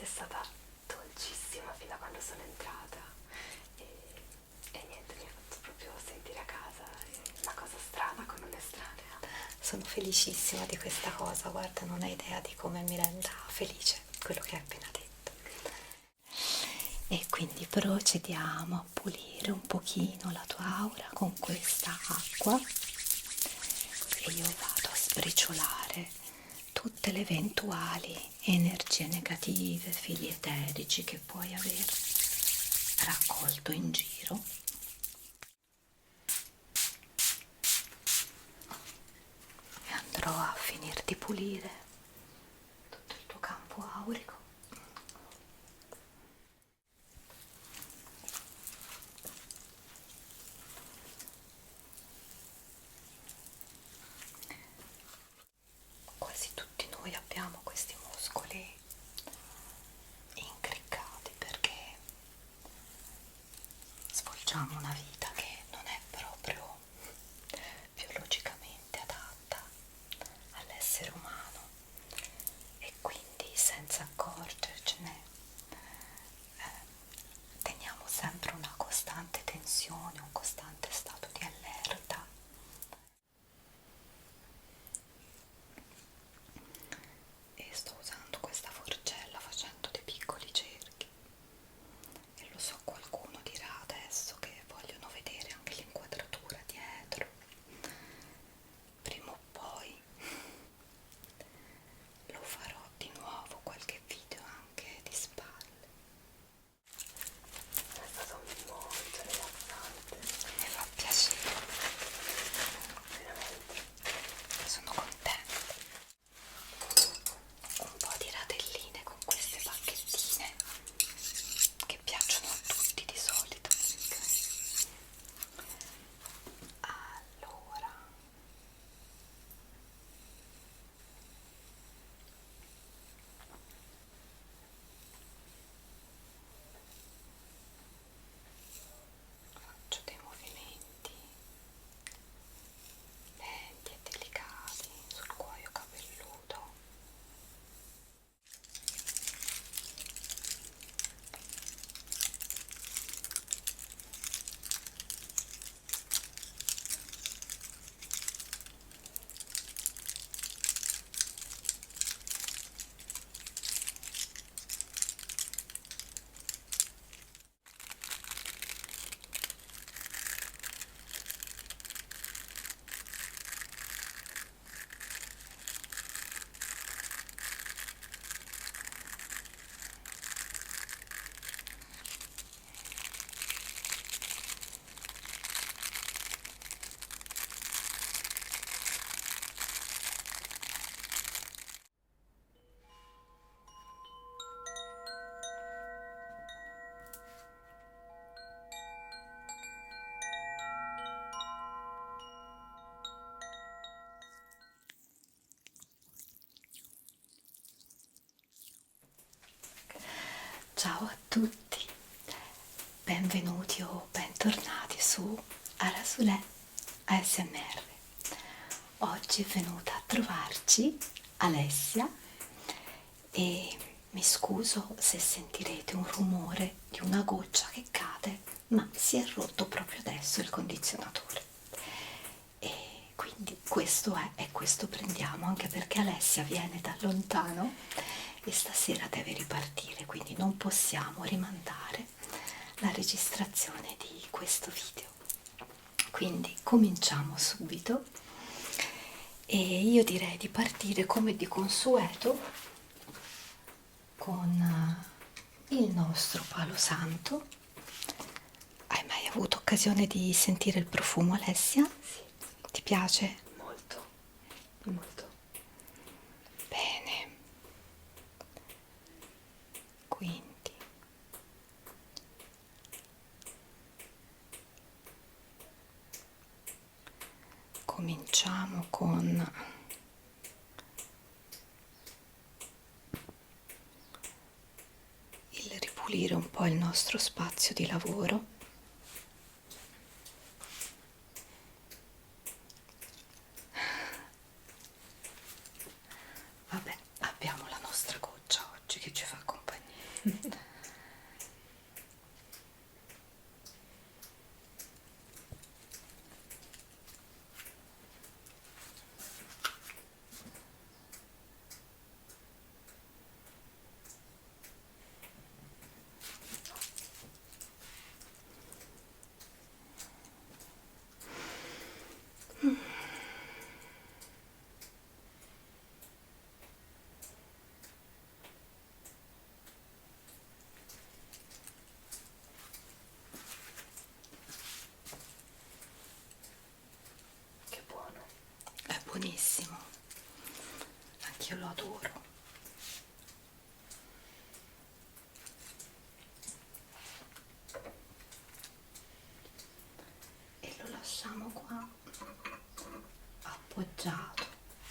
sei stata dolcissima fino a quando sono entrata e niente, mi ha fatto proprio sentire a casa, è una cosa strana con un'estranea. Sono felicissima di questa cosa, guarda, non hai idea di come mi renda felice quello che hai appena detto. E quindi procediamo a pulire un pochino la tua aura con questa acqua e io vado a sbriciolare tutte le eventuali energie negative, fili eterici che puoi aver raccolto in giro. E andrò a finire di pulire tutto il tuo campo aurico. Quasi tutti noi abbiamo questi muscoli incriccati perché svolgiamo una vita che non è proprio biologicamente adatta all'essere umano e quindi senza accorgercene teniamo sempre una costante tensione, un costante stato di allerta. E sto usando questa forcella facendo dei piccoli cerchi e lo so, qualcuno dirà adesso che vogliono vedere anche l'inquadratura dietro. Prima o poi lo farò di nuovo, qualche video anche di spalle. È stato molto rilassante, Mi fa piacere, veramente. sono contenta. Un po' di radelline con queste bacchettine che piacciono a tutti di solito. Allora, faccio dei movimenti lenti e delicati sul cuoio capelluto. Ciao a tutti, benvenuti o bentornati su Arasule ASMR. Oggi è venuta a trovarci Alessia e mi scuso se sentirete un rumore di una goccia che cade, ma si è rotto proprio adesso il condizionatore. E quindi questo è e questo prendiamo, anche perché Alessia viene da lontano e stasera deve ripartire, quindi non possiamo rimandare la registrazione di questo video. Quindi cominciamo subito e io direi di partire come di consueto con il nostro palo santo. Hai mai avuto occasione di sentire il profumo, Alessia? Sì, Ti piace? molto, molto. Bene. Quindi cominciamo con il ripulire un po' il nostro spazio di lavoro. Vabbè, abbiamo la nostra goccia oggi che ci fa compagnia. io lo adoro. E lo lasciamo qua appoggiato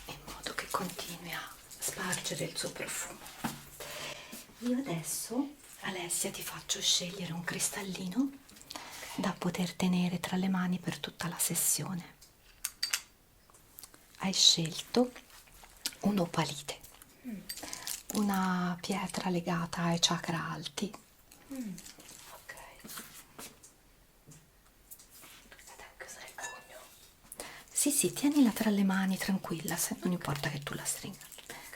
in modo che continui a spargere il suo profumo. Io adesso, Alessia, ti faccio scegliere un cristallino da poter tenere tra le mani per tutta la sessione. Hai scelto un'opalite, una pietra legata ai chakra alti. Ok. Ed anche usare il pugno. Sì, tienila tra le mani tranquilla, se non importa che tu la stringa.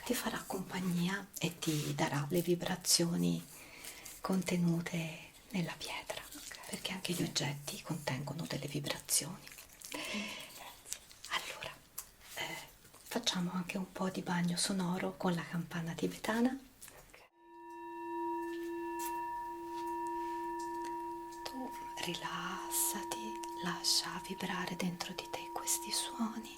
Ti farà compagnia e ti darà le vibrazioni contenute nella pietra, perché anche gli oggetti contengono delle vibrazioni. Allora, facciamo anche un po' di bagno sonoro con la campana tibetana. Tu rilassati, lascia vibrare dentro di te questi suoni.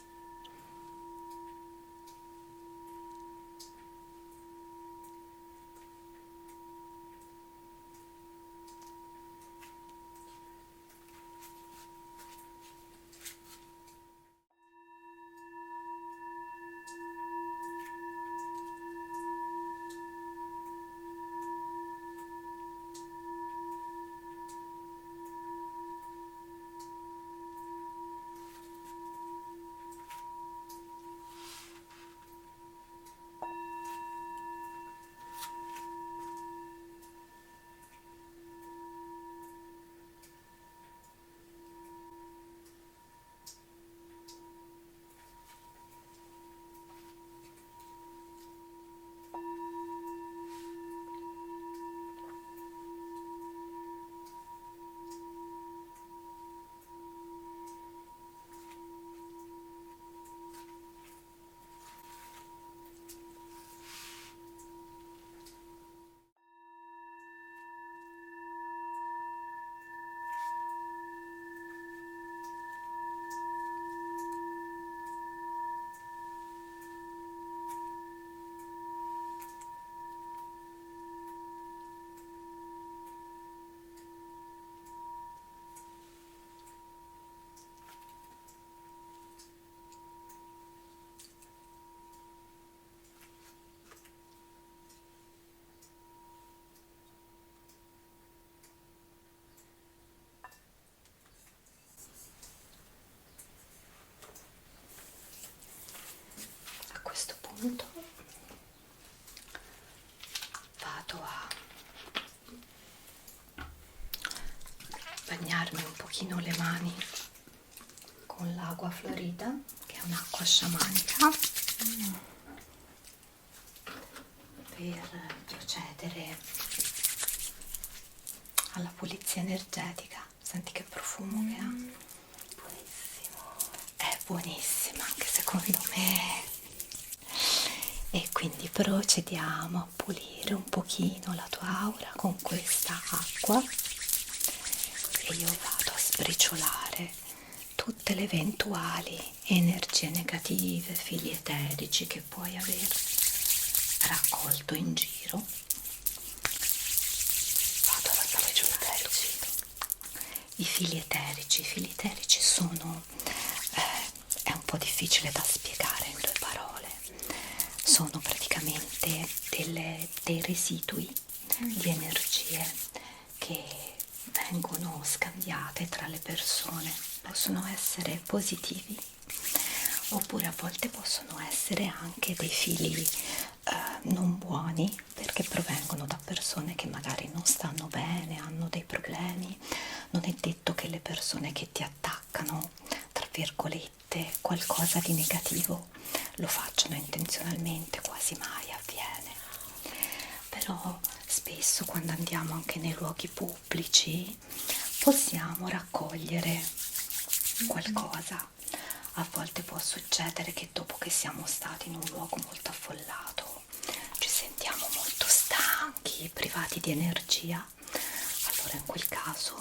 A questo punto vado a bagnarmi un pochino le mani con l'acqua florida, che è un'acqua sciamanica, per procedere alla pulizia energetica. Senti che profumo che ha? Buonissimo. È buonissima anche secondo me. E quindi procediamo a pulire un pochino la tua aura con questa acqua e io vado a sbriciolare tutte le eventuali energie negative, fili eterici che puoi aver raccolto in giro. Vado ad spriciolare i fili eterici. I fili eterici sono, è un po' difficile da spiegare in due parole. Sono praticamente dei residui di energie che vengono scambiate tra le persone. Possono essere positivi oppure a volte possono essere anche dei fili non buoni, perché provengono da persone che magari non stanno bene, hanno dei problemi. Non è detto che le persone che ti attaccano, tra virgolette, qualcosa di negativo lo facciano intenzionalmente, quasi mai avviene. Però spesso quando andiamo anche nei luoghi pubblici possiamo raccogliere qualcosa. A volte può succedere che dopo che siamo stati in un luogo molto affollato ci sentiamo molto stanchi, privati di energia. Allora in quel caso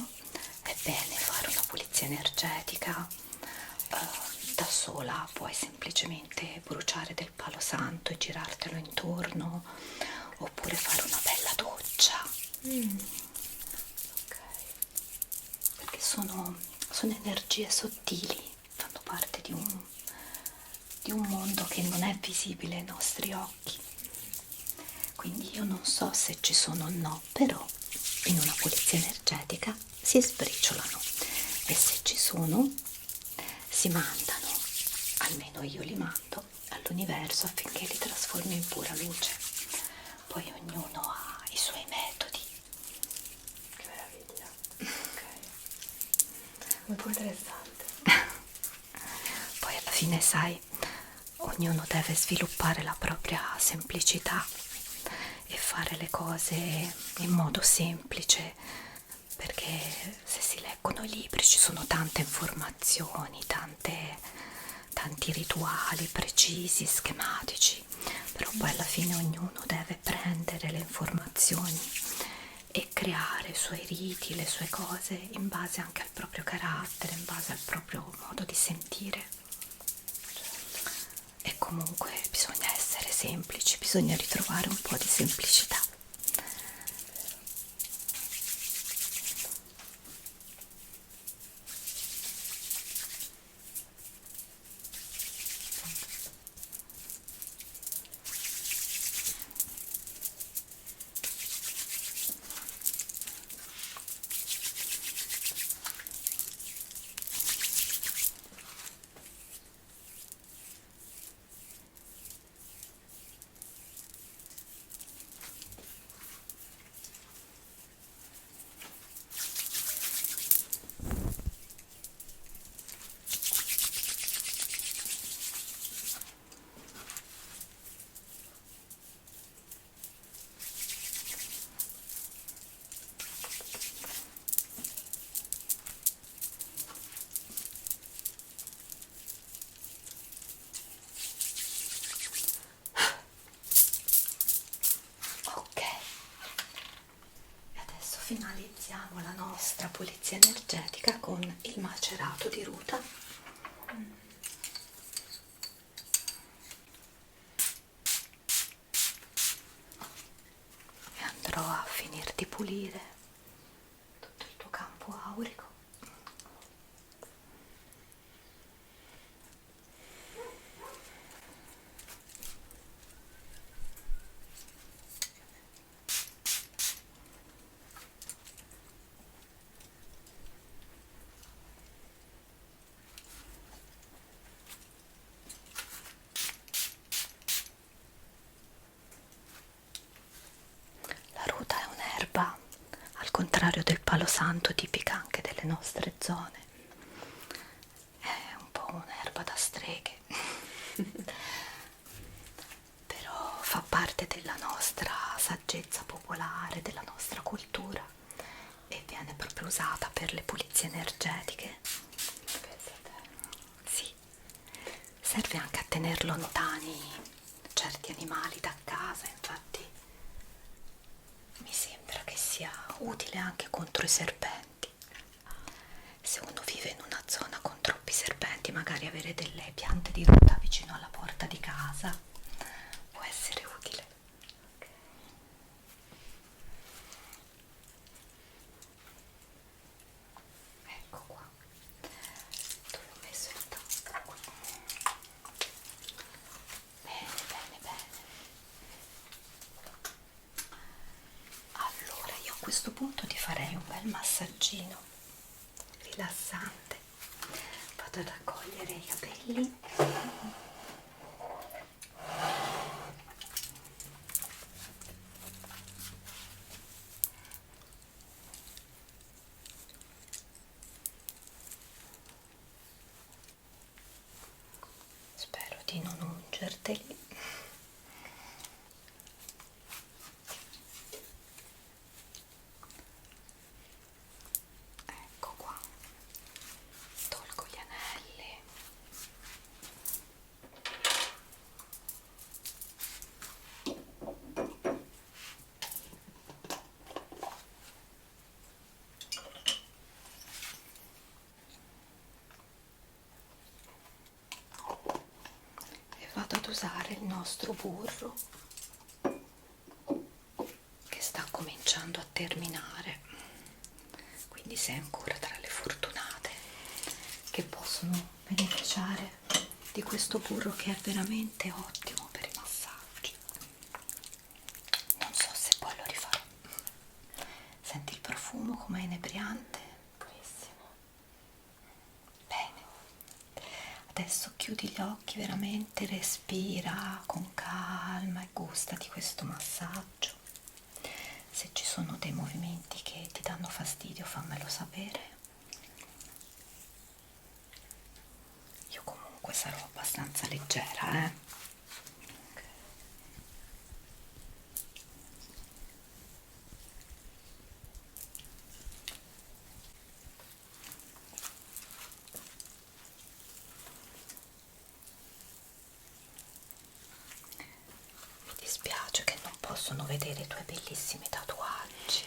è bene fare una pulizia energetica da sola puoi semplicemente bruciare del palo santo e girartelo intorno, oppure fare una bella doccia. Ok. Perché sono energie sottili, fanno parte di un mondo che non è visibile ai nostri occhi. Quindi io non so se ci sono o no, però in una pulizia energetica si sbriciolano, e se ci sono si mandano, almeno io li mando all'universo affinché li trasformi in pura luce. Poi ognuno ha i suoi metodi. Che meraviglia. Ok. Molto interessante. Poi alla fine, sai, ognuno deve sviluppare la propria semplicità e fare le cose in modo semplice, perché se si leggono i libri ci sono tante informazioni, tanti rituali precisi, schematici, però poi alla fine ognuno deve prendere le informazioni e creare i suoi riti, le sue cose in base anche al proprio carattere, in base al proprio modo di sentire. E comunque bisogna essere semplici, bisogna ritrovare un po' di semplicità. Ok, e adesso finalizziamo la nostra pulizia energetica con il macerato di ruta. E andrò a finire di pulire tutto il tuo campo aurico. La ruta è un'erba, al contrario del palo santo, tipica anche delle nostre zone. È un po' un'erba da streghe, però fa parte della nostra saggezza popolare, della nostra cultura, e viene proprio usata per le pulizie energetiche. Pensa a te. Sì, serve anche a tenere lontani certi animali da casa, infatti mi sembra che sia utile anche contro i serpenti. Se uno vive in una zona con troppi serpenti, magari avere delle piante di ruta vicino alla porta di casa può essere utile. Ecco qua, dove ho messo il tappo. Bene, bene, bene. Allora io a questo punto ti farei un bel massaggino rilassante. Vado ad raccogliere i capelli. Spero di non ungerteli. Ecco qua, tolgo gli anelli. usare il nostro burro che sta cominciando a terminare, quindi sei ancora tra le fortunate che possono beneficiare di questo burro che è veramente ottimo per i massaggi. Non so se poi lo rifarò. Senti il profumo com'è inebriante? Buonissimo. Bene, adesso chiudi gli occhi, veramente respira con calma e gustati questo massaggio. Se ci sono dei movimenti che ti danno fastidio, fammelo sapere. Io comunque sarò abbastanza leggera, Mi dispiace che non possono vedere i tuoi bellissimi tatuaggi.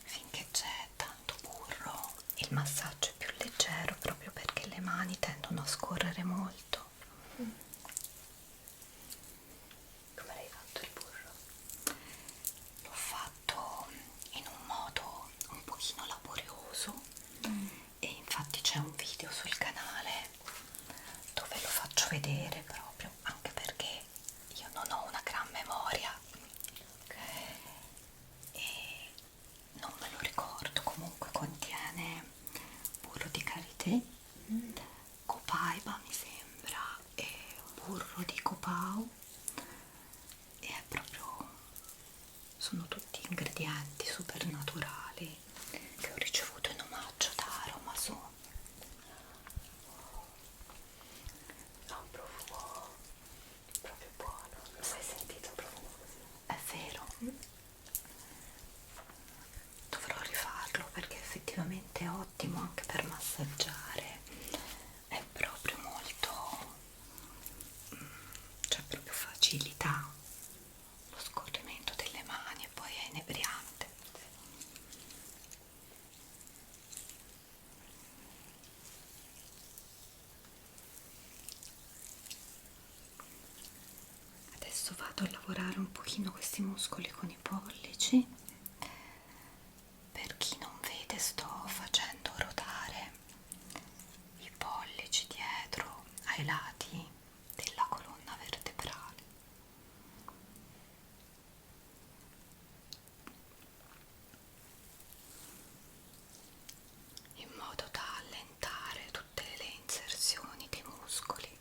Finché c'è tanto burro, il massaggio è più leggero proprio perché le mani tendono a scorrere molto. Come l'hai fatto il burro? L'ho fatto in un modo un pochino laborioso e infatti c'è un video sul canale dove lo faccio vedere proprio, anche perché io non ho una gran memoria e non me lo ricordo. Comunque contiene burro di karité, copaiba mi sembra, e burro di copao, e è proprio, sono tutti ingredienti super naturali che ho ricevuto in omaggio da Aromasu. Ha un profumo proprio buono. Non so, hai sentito un profumo così? È vero, dovrò rifarlo perché effettivamente è ottimo anche per massaggiare, è proprio molto, c'è proprio facilità lo scorrimento delle mani e poi è inebriante. Adesso vado a lavorare un pochino questi muscoli con i pollici. Per chi non vede, sto facendo ruotare i pollici dietro ai lati della colonna vertebrale. In modo da allentare tutte le inserzioni dei muscoli.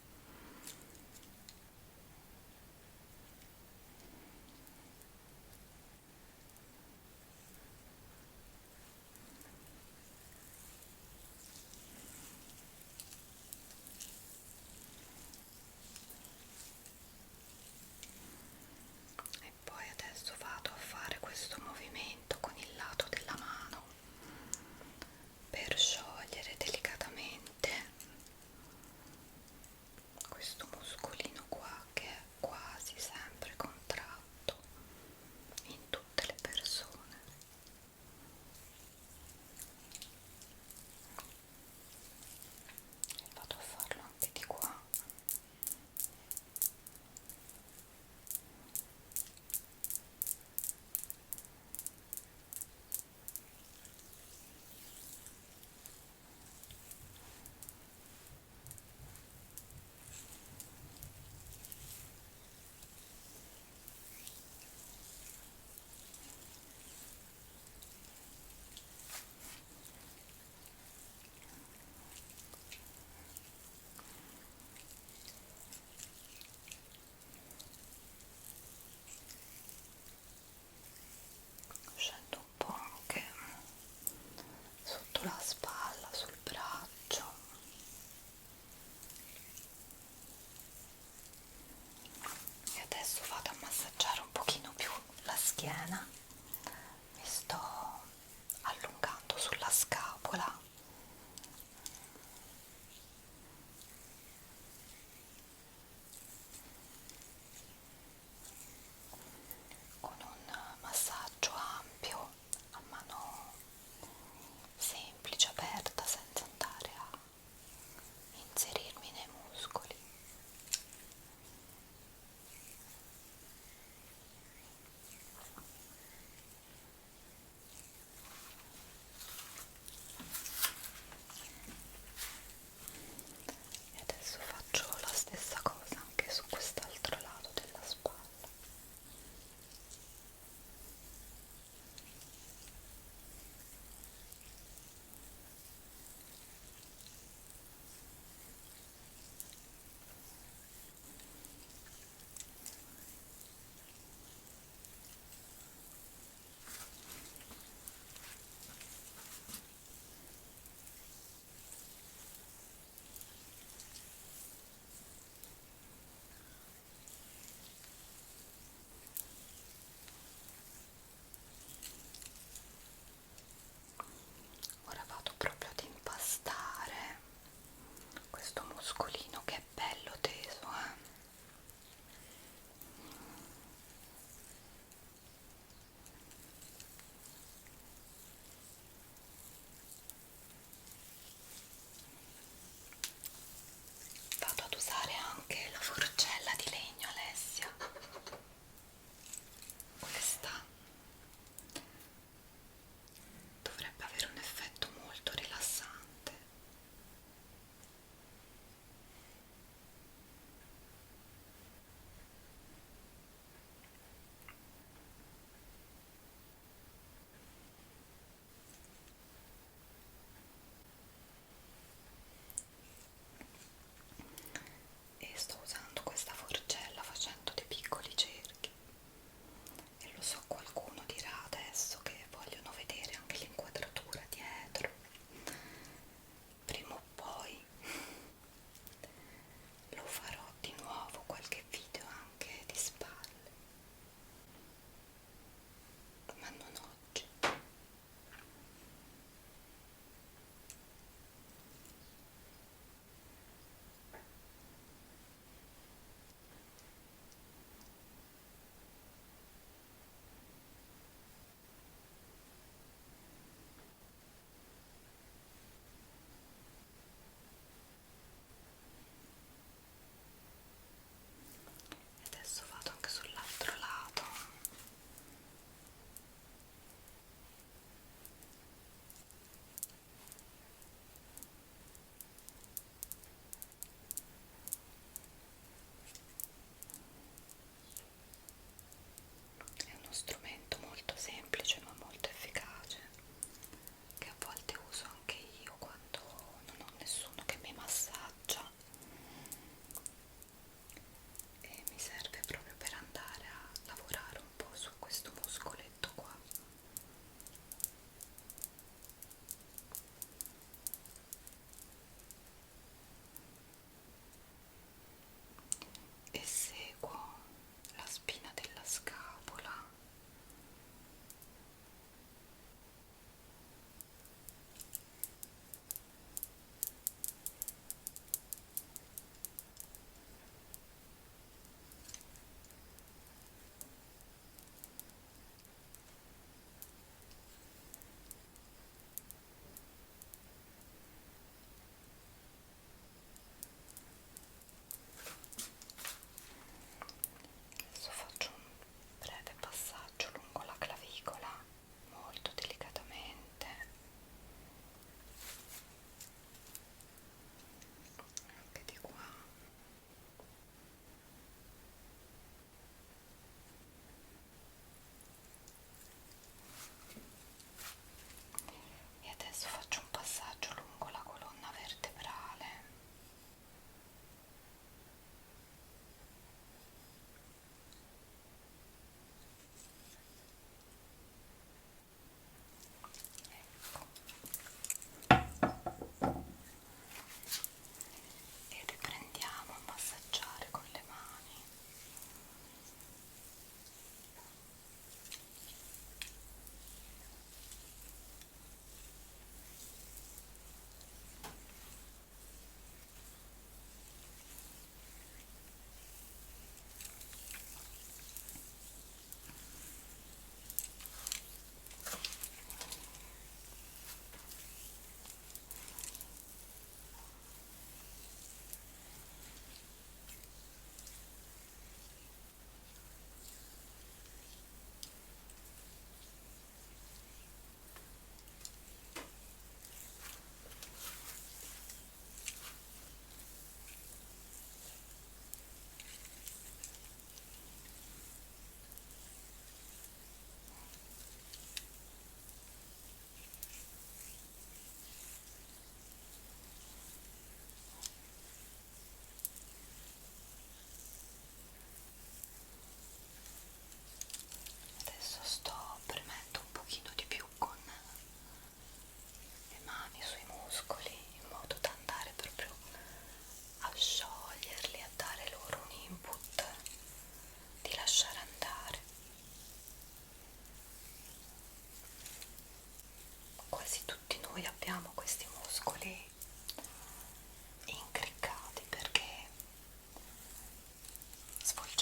muscolino che è bello teso, Vado ad usare anche la forcella di legno, Alessia. Questa dovrebbe avere un effetto molto rilassante.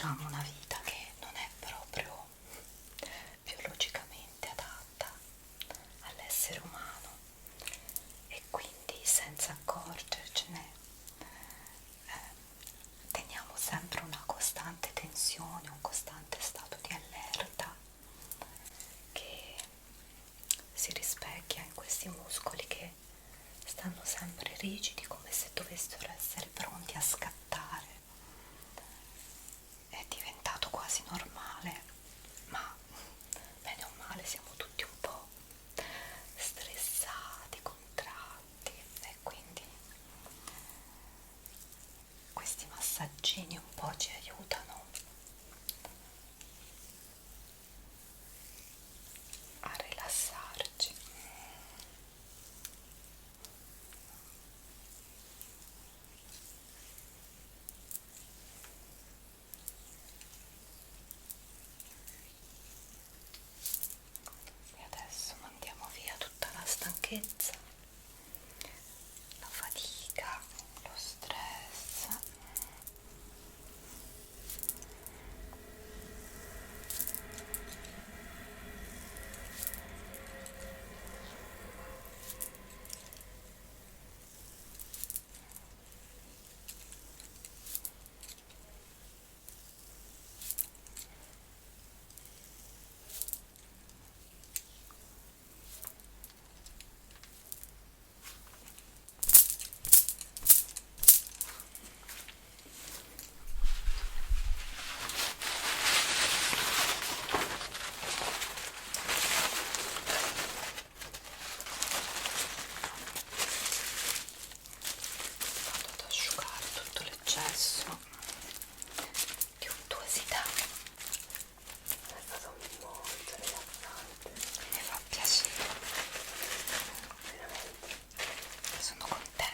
svolgiamo una vita che non è proprio biologicamente adatta all'essere umano e quindi senza accorgercene teniamo sempre una costante tensione, un costante stato di allerta che si rispecchia in questi muscoli che stanno sempre rigidi come se dovessero essere pronti a scattare. È diventato quasi normale, ma bene o male siamo tutti un po' stressati, contratti e quindi questi massaggini un po' ci aiutano a rilassarci. E adesso mandiamo via tutta la stanchezza, la fatica, lo stress. Vado ad asciugare tutto l'eccesso di untuosità. È stato molto rilassante, Mi fa piacere, veramente. sono contenta.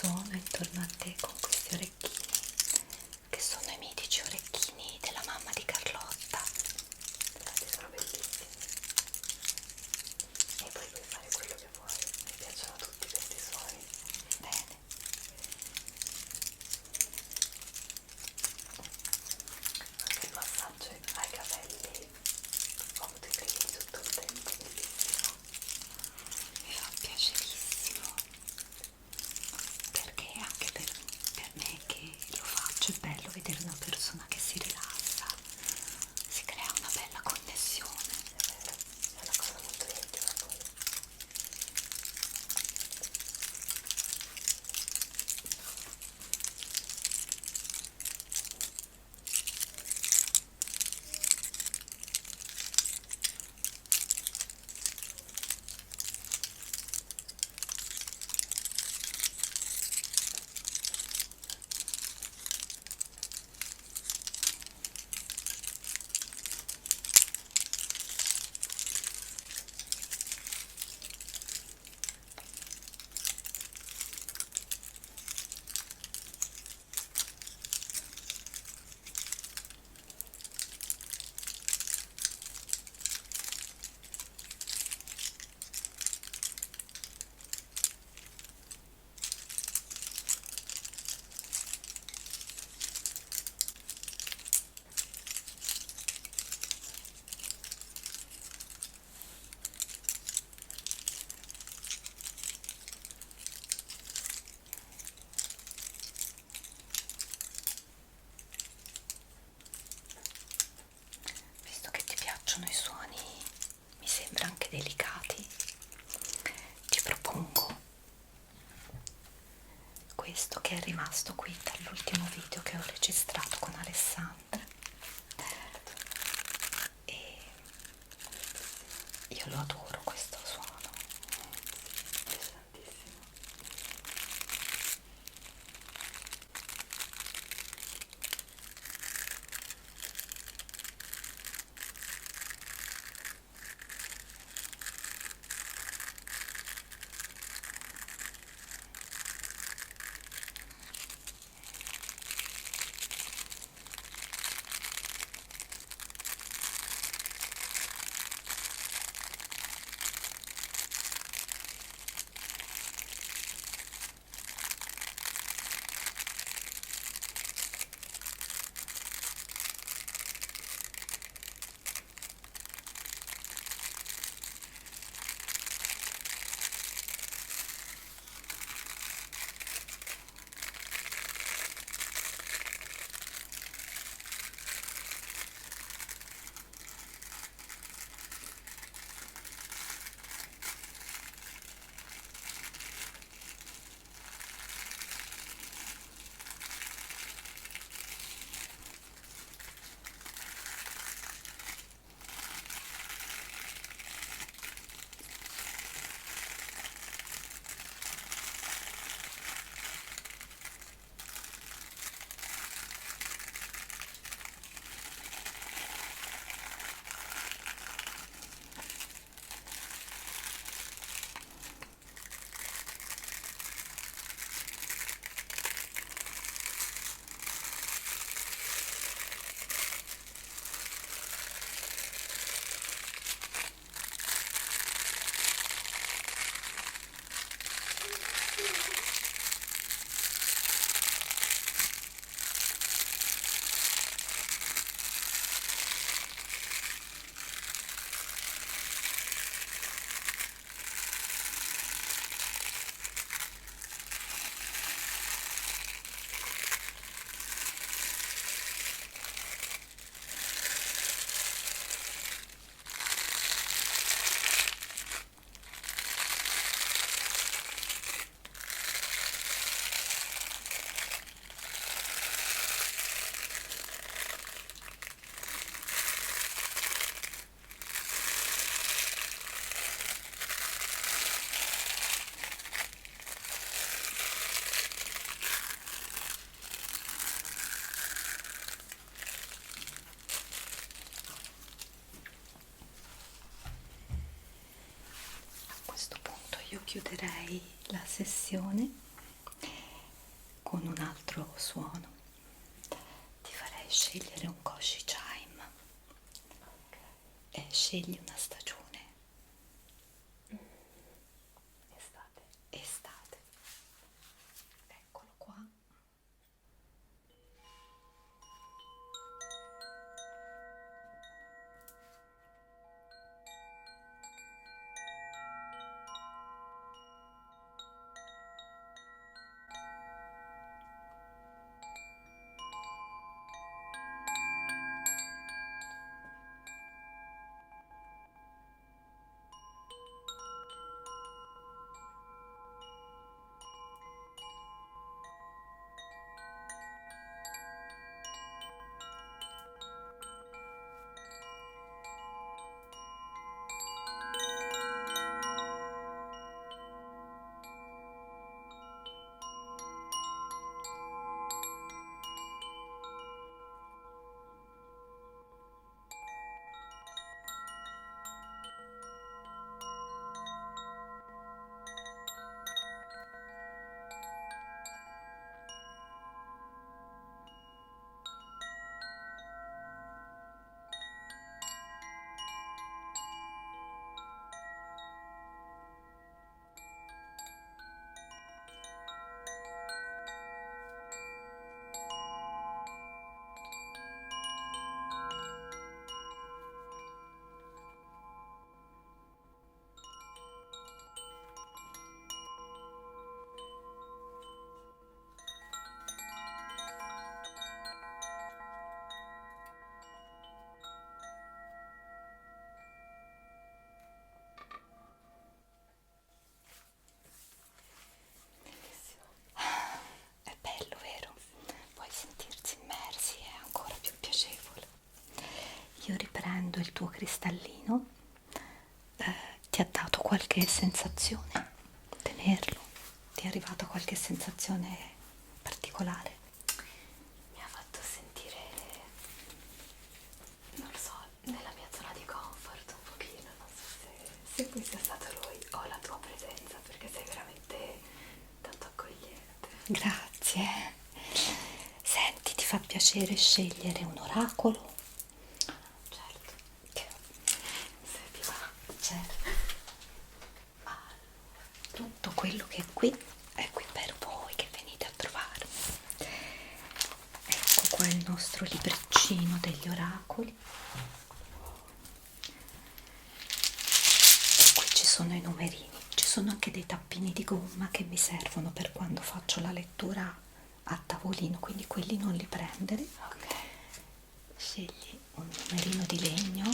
suono intorno a te con questi orecchini, che sono i mitici orecchini della mamma di Carlotta. Infatti sono bellissimi. E poi puoi fare quello che vuoi, mi piacciono tutti questi suoni. Bene. Anche il massaggio ai capelli, ho avuto i brividi tutto il tempo, bellissimo. Mi fa piacerissimo, perché anche per me che lo faccio è bello vedere una persona che si rilassa, si crea una bella connessione. È vero, è una cosa molto intima poi. Visto che ti piacciono i suoni, mi sembra anche delicati, ti propongo questo che è rimasto qui dall'ultimo video che ho registrato con Alessandra, e io lo adoro questo suono. Mi piace tantissimo. A questo punto io chiuderei la sessione con un altro suono. Ti farei scegliere un Koshi Chime e scegli una stagione. Estate. Estate. Eccolo qua. È bello, vero? Poi sentirsi immersi è ancora più piacevole. Io riprendo il tuo cristallino. Ti ha dato qualche sensazione? Tenerlo? Ti è arrivata qualche sensazione particolare? Mi ha fatto sentire, non lo so, nella mia zona di comfort un pochino, non so se qui sia stato lui o la tua presenza, perché sei veramente tanto accogliente. Grazie. Senti, ti fa piacere scegliere un oracolo? Certo, se ti va. Certo. Tutto quello che è qui per voi che venite a trovarmi. Ecco qua il nostro libriccino degli oracoli. E qui ci sono i numerini. Ci sono anche dei tappini di gomma che mi servono per quando faccio la lettura a tavolino, quindi quelli non li prendere. Ok. Scegli un numerino di legno.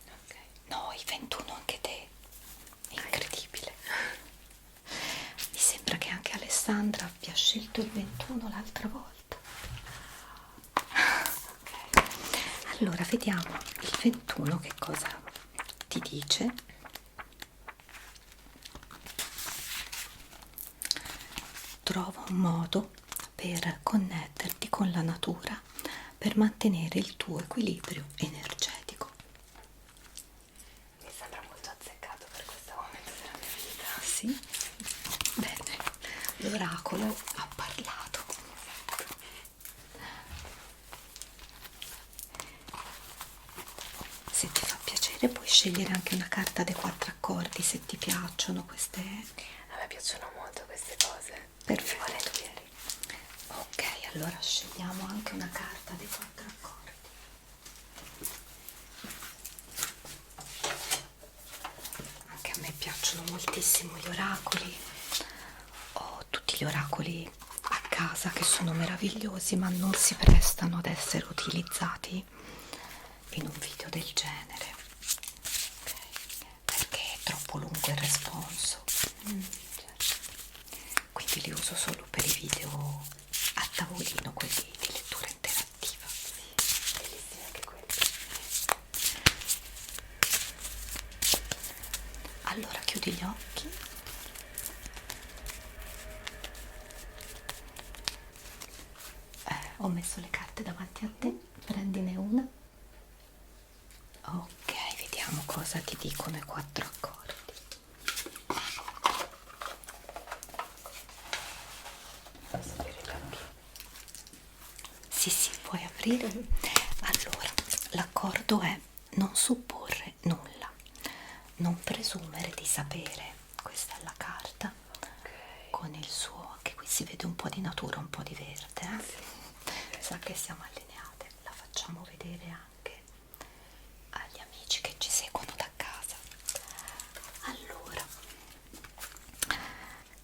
Ok. No, i 21 anche te. Incredibile. Mi sembra che anche Alessandra abbia scelto il 21 l'altra volta. Ok. Allora, vediamo il 21 che cosa ti dice. Trova un modo per connetterti con la natura per mantenere il tuo equilibrio energetico. Mi sembra molto azzeccato per questo momento della mia vita. Sì? Bene, l'oracolo ha parlato. Se ti fa piacere puoi scegliere anche una carta dei 4 accordi se ti piacciono queste. A me piacciono molto queste cose. Perfetto. Volentieri. Ok, allora scegliamo anche una carta dei 4 accordi. Anche a me piacciono moltissimo gli oracoli. Ho tutti gli oracoli a casa che sono meravigliosi, ma non si prestano ad essere utilizzati in un video del genere. Perché è troppo lungo il responso. Certo. Quindi li uso solo per i video a tavolino, quelli di lettura interattiva. Sì, bellissimi anche quelli. Allora chiudi gli occhi. Ho messo le carte davanti a te, prendine una. Ok, vediamo cosa ti dicono i 4 accordi. Sì, sì, puoi aprire. Allora, l'accordo è non supporre nulla, non presumere di sapere. Questa è la carta Ok. con il suo, anche qui si vede un po' di natura, un po' di verde, sa che siamo allineate. La facciamo vedere anche agli amici che ci seguono da casa. Allora,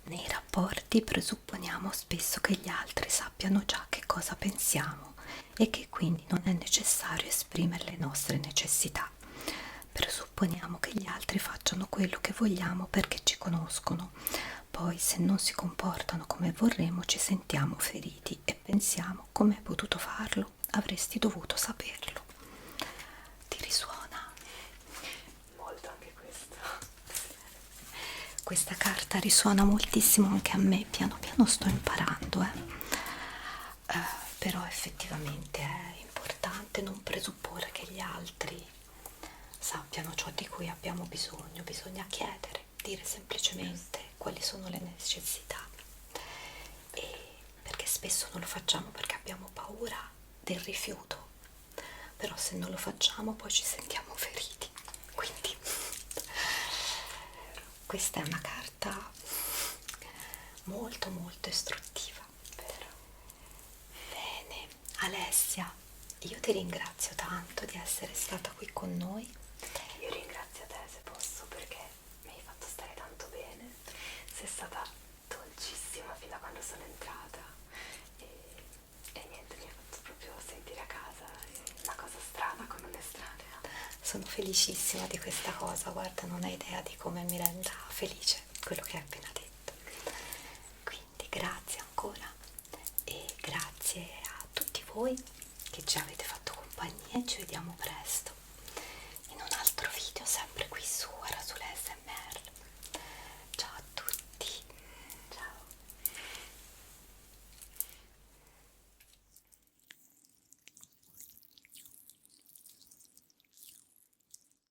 nei rapporti presupponiamo spesso che gli altri sappiano già che cosa pensiamo e che quindi non è necessario esprimere le nostre necessità. Presupponiamo che gli altri facciano quello che vogliamo perché ci conoscono. Poi, se non si comportano come vorremmo, ci sentiamo feriti e pensiamo: come hai potuto farlo? Avresti dovuto saperlo. Ti risuona? Molto anche questo. Questa carta risuona moltissimo anche a me, piano piano sto imparando, però effettivamente è importante non presupporre che gli altri sappiano ciò di cui abbiamo bisogno. Bisogna chiedere, dire semplicemente quali sono le necessità, e perché spesso non lo facciamo perché abbiamo paura del rifiuto, però se non lo facciamo poi ci sentiamo feriti, quindi questa è una carta molto molto istruttiva. Vero. Bene, Alessia, io ti ringrazio tanto di essere stata qui con noi. Io ringrazio te se posso, perché mi hai fatto stare tanto bene. Sei stata dolcissima fin da quando sono entrata e niente, mi ha fatto proprio sentire a casa. È una cosa strana con un'estranea. Sono felicissima di questa cosa, guarda, non hai idea di come mi renda felice quello che hai appena detto. Quindi grazie ancora e grazie a tutti voi che ci avete fatto compagnia e ci vediamo presto.